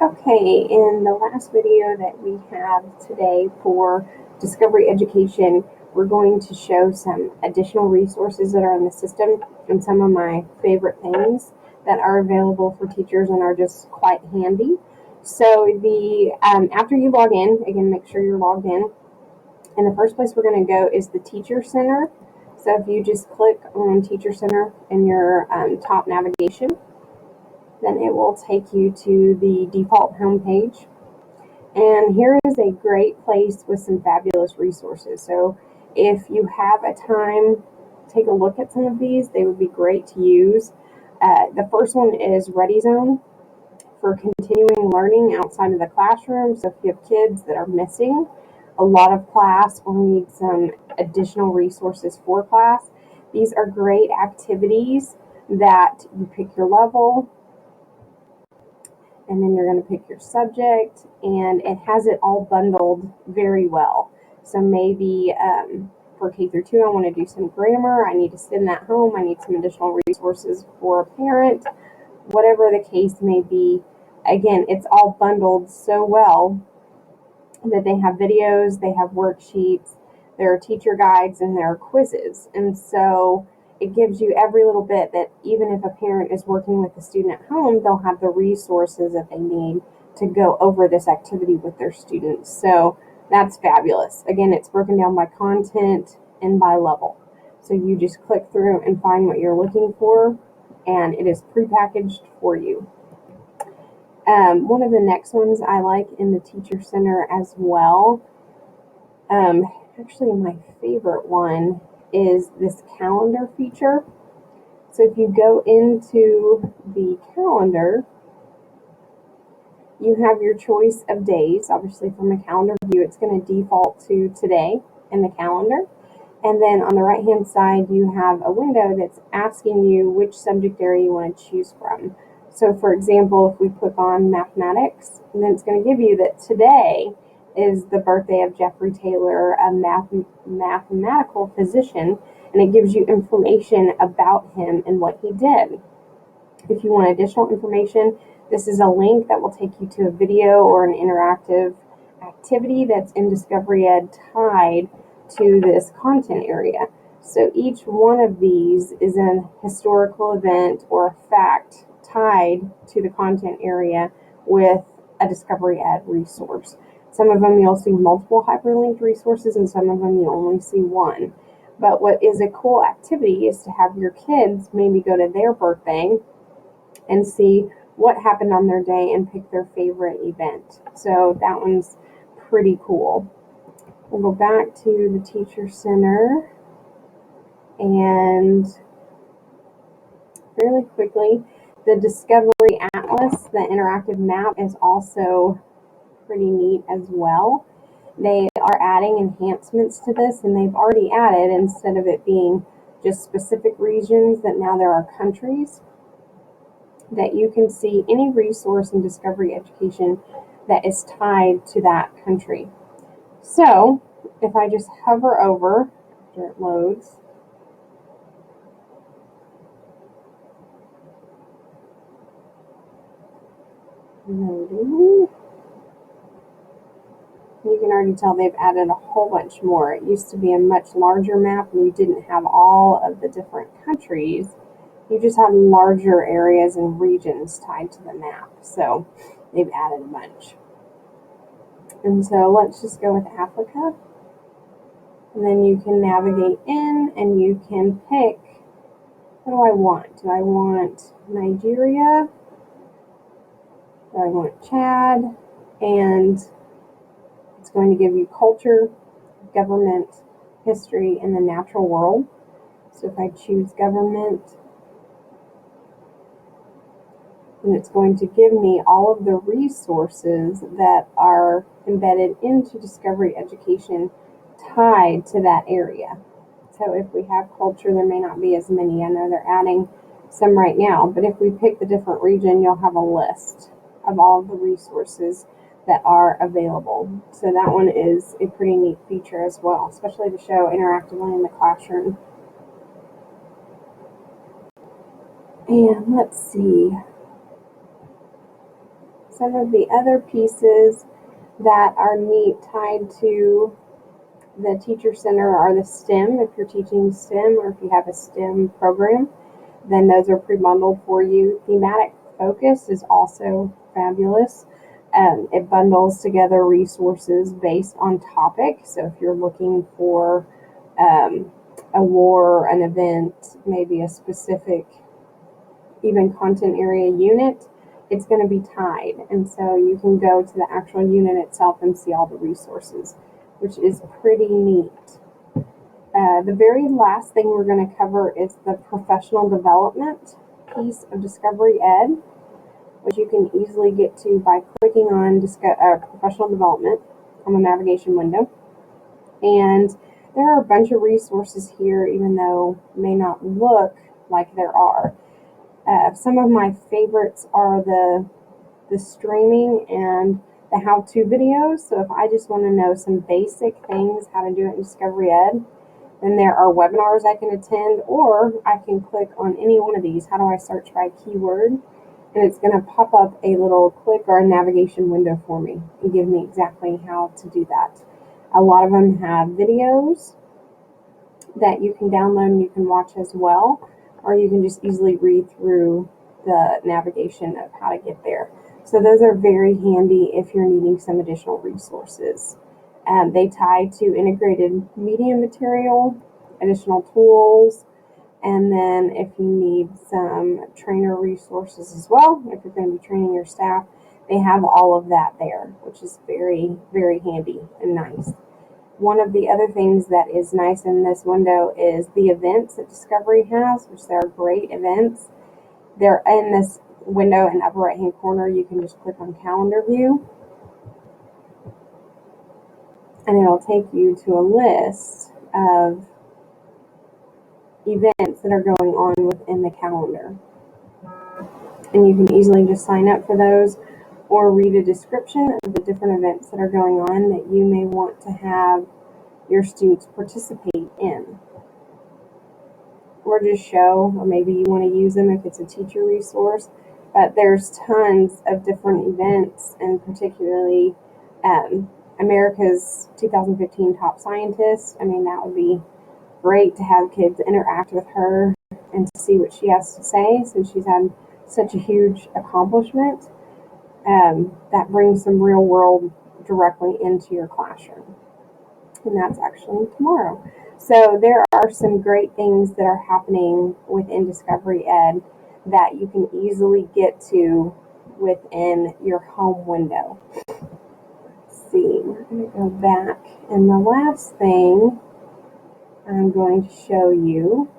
Okay, in the last video that we have today for Discovery Education, we're going to show some additional resources that are in the system and some of my favorite things that are available for teachers and are just quite handy. So the after you log in, again, make sure you're logged in. And the first place we're going to go is the Teacher Center. So if you just click on Teacher Center in your top navigation, then it will take you to the default homepage. And here is a great place with some fabulous resources. So if you have a time, take a look at some of these. They would be great to use. The first one is ReadyZone for continuing learning outside of the classroom. So if you have kids that are missing a lot of class or need some additional resources for class, these are great activities that you pick your level, and then you're going to pick your subject, and it has it all bundled very well. So maybe for K through 2, I want to do some grammar, I need to send that home, I need some additional resources for a parent, whatever the case may be. Again, it's all bundled so well that they have videos, they have worksheets, there are teacher guides, and there are quizzes. And so it gives you every little bit that even if a parent is working with the student at home, they'll have the resources that they need to go over this activity with their students. So that's fabulous. Again, it's broken down by content and by level. So you just click through and find what you're looking for, and it is prepackaged for you. One of the next ones I like in the Teacher Center as well, actually my favorite one, is this calendar feature. So if you go into the calendar, you have your choice of days. Obviously from a calendar view, it's going to default to today in the calendar. And then on the right hand side, you have a window that's asking you which subject area you want to choose from. So for example, if we click on mathematics, and then it's going to give you that today is the birthday of Jeffrey Taylor, a mathematical physician, and it gives you information about him and what he did. If you want additional information, this is a link that will take you to a video or an interactive activity that's in Discovery Ed tied to this content area. So each one of these is an historical event or a fact tied to the content area with a Discovery Ed resource. Some of them you'll see multiple hyperlinked resources, and some of them you only see one. But what is a cool activity is to have your kids maybe go to their birthday and see what happened on their day and pick their favorite event. So that one's pretty cool. We'll go back to the Teacher Center, and really quickly, the Discovery Atlas, the interactive map, is also pretty neat as well. They are adding enhancements to this, and they've already added, instead of it being just specific regions, that now there are countries, that you can see any resource in Discovery Education that is tied to that country. So if I just hover over after it loads, loading, you can already tell they've added a whole bunch more. It used to be a much larger map, and you didn't have all of the different countries. You just had larger areas and regions tied to the map. So they've added a bunch. And so let's just go with Africa. And then you can navigate in and you can pick, what do I want? Do I want Nigeria? Do I want Chad? And it's going to give you culture, government, history, and the natural world. So if I choose government, then it's going to give me all of the resources that are embedded into Discovery Education tied to that area. So if we have culture, there may not be as many. I know they're adding some right now, but if we pick the different region, you'll have a list of all of the resources that are available. So that one is a pretty neat feature as well, especially to show interactively in the classroom. And let's see. some of the other pieces that are neat tied to the Teacher Center are the STEM. If you're teaching STEM or if you have a STEM program, then those are pre-bundled for you. Thematic Focus is also fabulous. It bundles together resources based on topic. So if you're looking for a war, an event, maybe a specific even content area unit, it's going to be tied. And so you can go to the actual unit itself and see all the resources, which is pretty neat. The very last thing we're going to cover is the professional development piece of Discovery Ed, which you can easily get to by clicking on professional development on the navigation window. And there are a bunch of resources here, even though it may not look like there are. Some of my favorites are the streaming and the how-to videos. So if I just want to know some basic things, how to do it in Discovery Ed, then there are webinars I can attend, or I can click on any one of these. How do I search by keyword? And it's going to pop up a little click or a navigation window for me and give me exactly how to do that. A lot of them have videos that you can download and you can watch as well, or you can just easily read through the navigation of how to get there. So those are very handy if you're needing some additional resources. They tie to integrated media material, additional tools, and then if you need some trainer resources as well, if you're going to be training your staff, they have all of that there, which is very, very handy and nice. One of the other things that is nice in this window is the events that Discovery has, which there are great events. They're in this window in the upper right hand corner. You can just click on calendar view, and it'll take you to a list of events that are going on within the calendar. And you can easily just sign up for those or read a description of the different events that are going on that you may want to have your students participate in. Or just show, or maybe you want to use them if it's a teacher resource. But there's tons of different events, and particularly America's 2015 Top Scientist. I mean, that would be great to have kids interact with her and to see what she has to say, since she's had such a huge accomplishment. That brings some real world directly into your classroom. And that's actually tomorrow. So there are some great things that are happening within Discovery Ed that you can easily get to within your home window. Let's see, we're going to go back. And the last thing I'm going to show you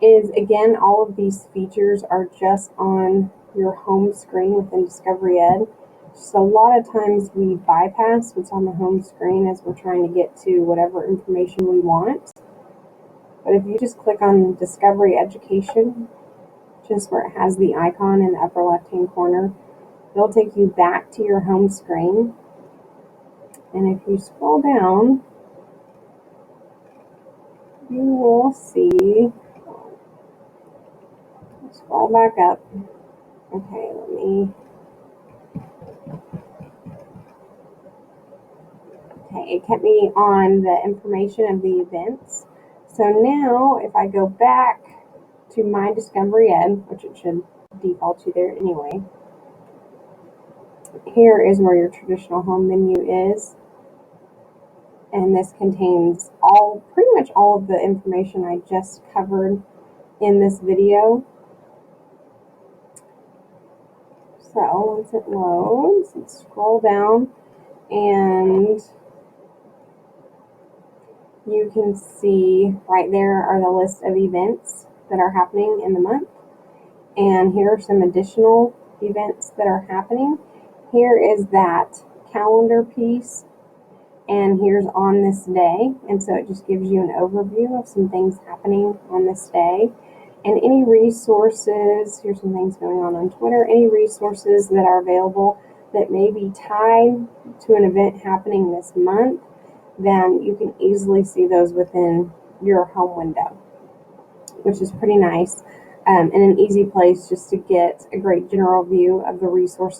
is, again, all of these features are just on your home screen within Discovery Ed. So a lot of times we bypass what's on the home screen as we're trying to get to whatever information we want. But if you just click on Discovery Education, just where it has the icon in the upper left-hand corner, it'll take you back to your home screen. And if you scroll down, you will see, scroll back up. Okay, it kept me on the information of the events. So now if I go back to my Discovery Ed, which it should default to there anyway, here is where your traditional home menu is. And this contains pretty much all of the information I just covered in this video. So once it loads, let's scroll down, and you can see right there are the list of events that are happening in the month. And here are some additional events that are happening. Here is that calendar piece, and here's on this day. And so it just gives you an overview of some things happening on this day. And any resources, here's some things going on Twitter, any resources that are available that may be tied to an event happening this month, then you can easily see those within your home window, which is pretty nice. and an easy place just to get a great general view of the resources